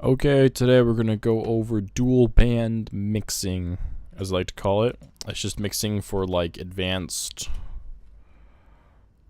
Okay, today we're gonna go over dual band mixing, as I like to call it. It's just mixing for like advanced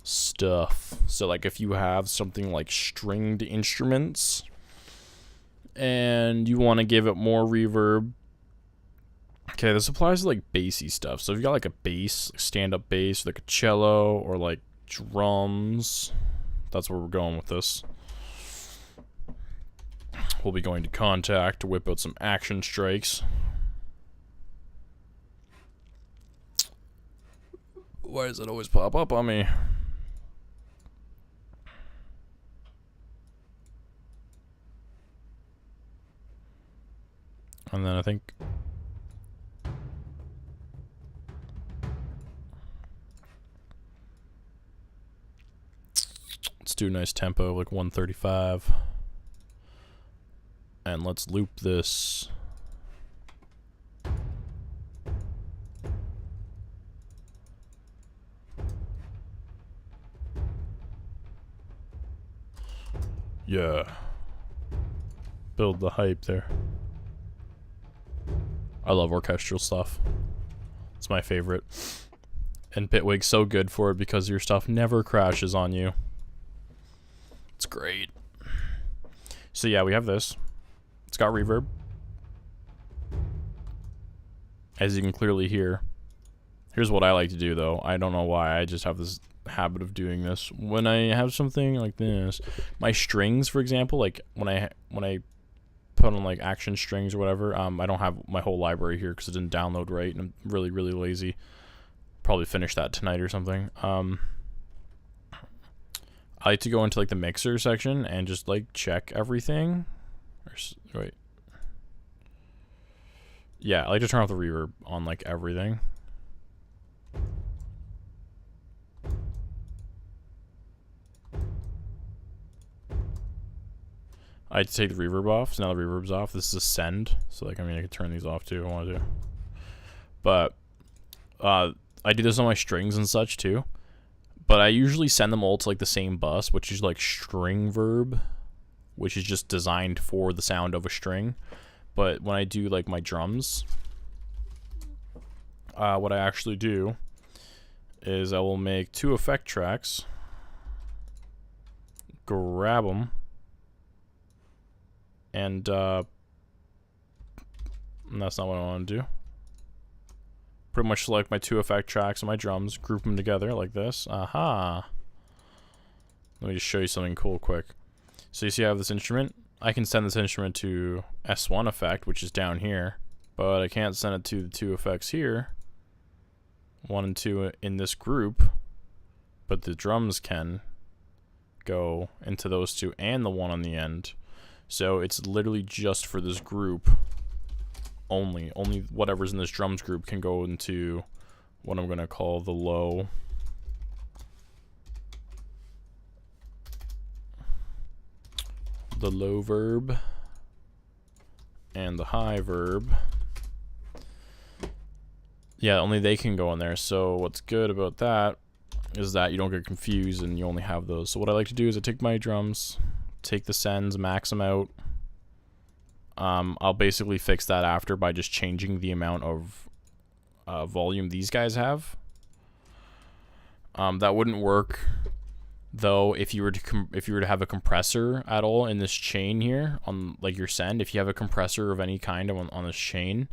stuff. So like if you have something like stringed instruments and you want to give it more reverb. Okay, this applies to like bassy stuff. So if you got like a bass, stand-up bass, like a cello, or like drums, that's where we're going with this. We'll be going to Contact to whip out some action strikes. Why does it always pop up on me? And then I think let's do a nice tempo, like 135. And let's loop this. Yeah. Build the hype there. I love orchestral stuff. It's my favorite. And Bitwig's so good for it because your stuff never crashes on you. It's great. So yeah, we have this. It's got reverb, as you can clearly hear. Here's what I like to do though. I don't know why, I just have this habit of doing this. When I have something like this, my strings, for example, like when I put on like action strings or whatever, I don't have my whole library here because it didn't download right, and I'm really lazy. Probably finish that tonight or something. I like to go into like the mixer section and just like check everything. Wait. Yeah, I like to turn off the reverb on like everything. I like to take the reverb off, so now the reverb's off. This is a send, so like, I mean, I could turn these off too if I wanted to. But I do this on my strings and such too. But I usually send them all to like the same bus, which is like string verb, which is just designed for the sound of a string. But when I do like my drums, what I actually do is I will make 2 effect tracks, grab them, and that's not what I want to do. Pretty much select my 2 effect tracks and my drums, group them together like this. Aha! Let me just show you something cool quick. So you see I have this instrument. I can send this instrument to S1 effect, which is down here, but I can't send it to the 2 effects here. 1 and 2 in this group, but the drums can go into those 2 and the 1 on the end. So it's literally just for this group only. Whatever's in this drums group can go into what I'm gonna call the low. The low verb and the high verb. Yeah, only they can go in there. So what's good about that is that you don't get confused and you only have those. So what I like to do is I take my drums, take the sends, max them out. I'll basically fix that after by just changing the amount of volume these guys have. That wouldn't work though if you were to have a compressor at all in this chain here on like your send. If you have a compressor of any kind on this chain,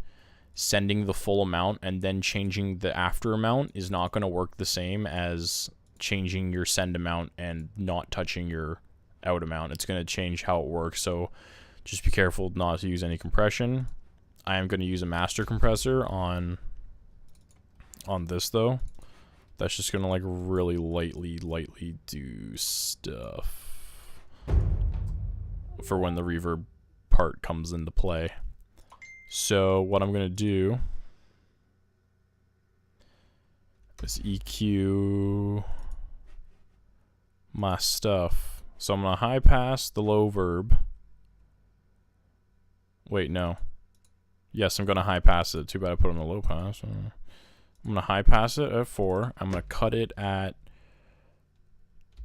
sending the full amount and then changing the after amount is not going to work the same as changing your send amount and not touching your out amount. It's going to change how it works. So just be careful not to use any compression. I am going to use a master compressor on this though. That's just gonna like really lightly do stuff for when the reverb part comes into play. So what I'm gonna do is EQ my stuff. So I'm gonna high pass the low verb. Wait, no. Yes, I'm gonna high pass it. Too bad I put on the low pass. I'm going to high pass it at 4. I'm going to cut it at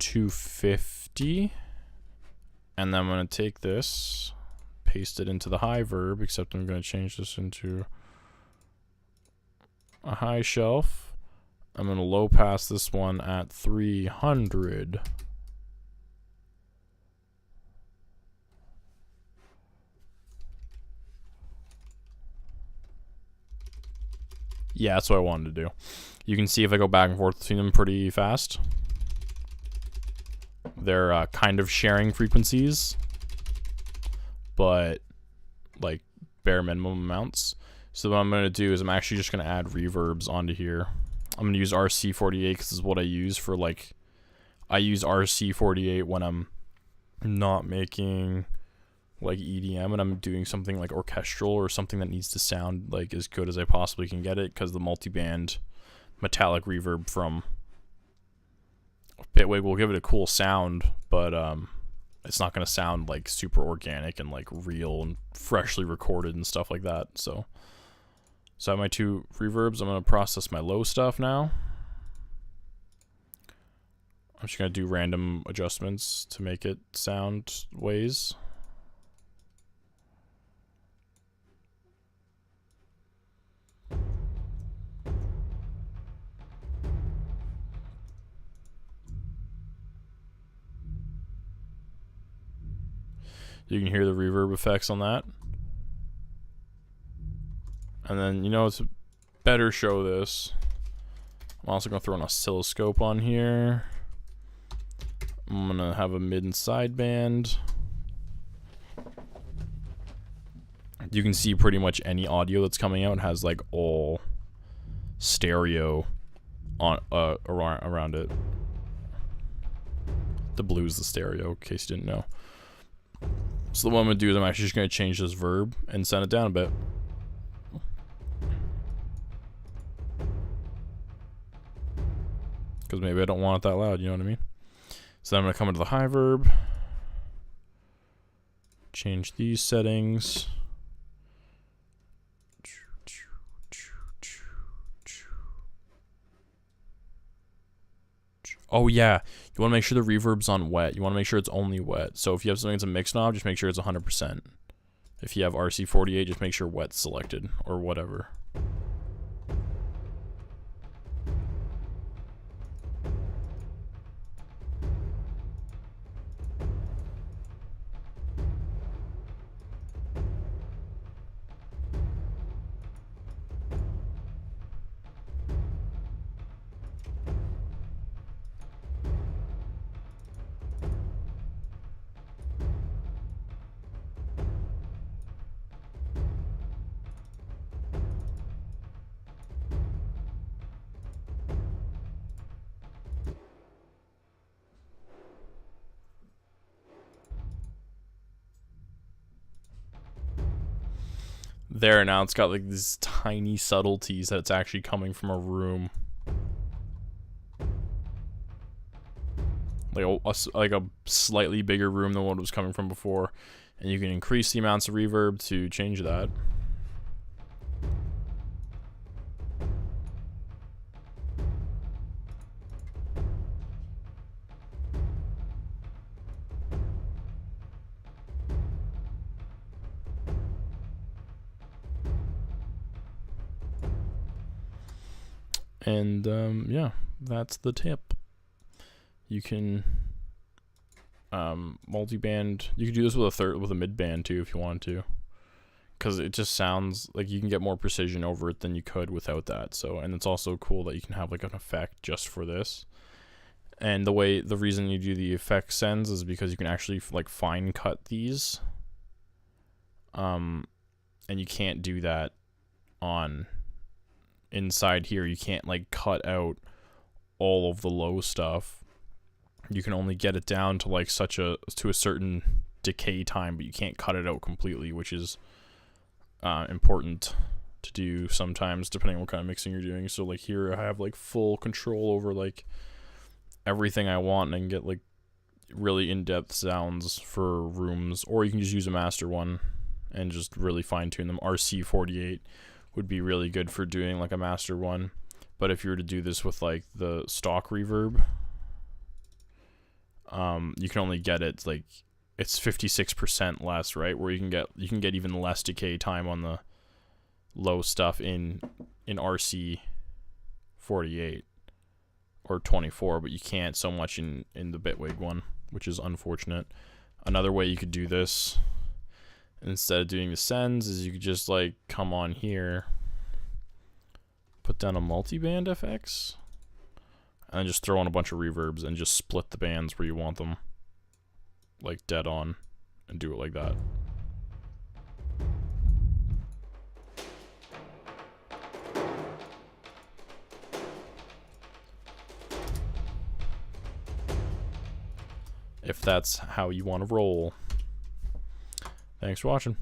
250. And then I'm going to take this, paste it into the high verb, except I'm going to change this into a high shelf. I'm going to low pass this one at 300. Yeah, that's what I wanted to do. You can see if I go back and forth between them pretty fast. They're kind of sharing frequencies, but like bare minimum amounts. So what I'm going to do is I'm actually just going to add reverbs onto here. I'm going to use RC48 because this is what I use for like, I use RC48 when I'm not making like EDM and I'm doing something like orchestral or something that needs to sound like as good as I possibly can get it, because the multiband metallic reverb from Bitwig will give it a cool sound, but it's not going to sound like super organic and like real and freshly recorded and stuff like that. So I have my two reverbs. I'm going to process my low stuff now. I'm just going to do random adjustments to make it sound ways. You can hear the reverb effects on that. And then, you know, it's better show this. I'm also going to throw an oscilloscope on here. I'm going to have a mid and side band. You can see pretty much any audio that's coming out has like all stereo on around it. The blue's the stereo, in case you didn't know. So what I'm going to do is I'm actually just going to change this verb and send it down a bit. Because maybe I don't want it that loud, you know what I mean? So then I'm going to come into the high verb. Change these settings. Oh yeah, you want to make sure the reverb's on wet. You want to make sure it's only wet. So if you have something that's a mix knob, just make sure it's 100%. If you have RC48, just make sure wet's selected or whatever. There, now it's got like these tiny subtleties that it's actually coming from a room. Like a slightly bigger room than what it was coming from before. And you can increase the amounts of reverb to change that. And yeah, that's the tip. You can multiband. You can do this with a mid band too if you want to, because it just sounds like you can get more precision over it than you could without that. So, and it's also cool that you can have like an effect just for this. And the reason you do the effect sends is because you can actually like fine cut these. And you can't do that on inside here. You can't like cut out all of the low stuff. You can only get it down to like to a certain decay time, but you can't cut it out completely, which is important to do sometimes depending on what kind of mixing you're doing. So like here I have like full control over like everything I want, and I can get like really in-depth sounds for rooms, or you can just use a master one and just really fine-tune them. RC48 would be really good for doing like a master one, but if you were to do this with like the stock reverb, you can only get it like it's 56% less, right? Where you can get even less decay time on the low stuff in RC 48 or 24, but you can't so much in the Bitwig one, which is unfortunate. Another way you could do this instead of doing the sends is you could just like come on here, put down a multiband FX, and then just throw on a bunch of reverbs and just split the bands where you want them, like dead on, and do it like that. If that's how you want to roll. Thanks for watching.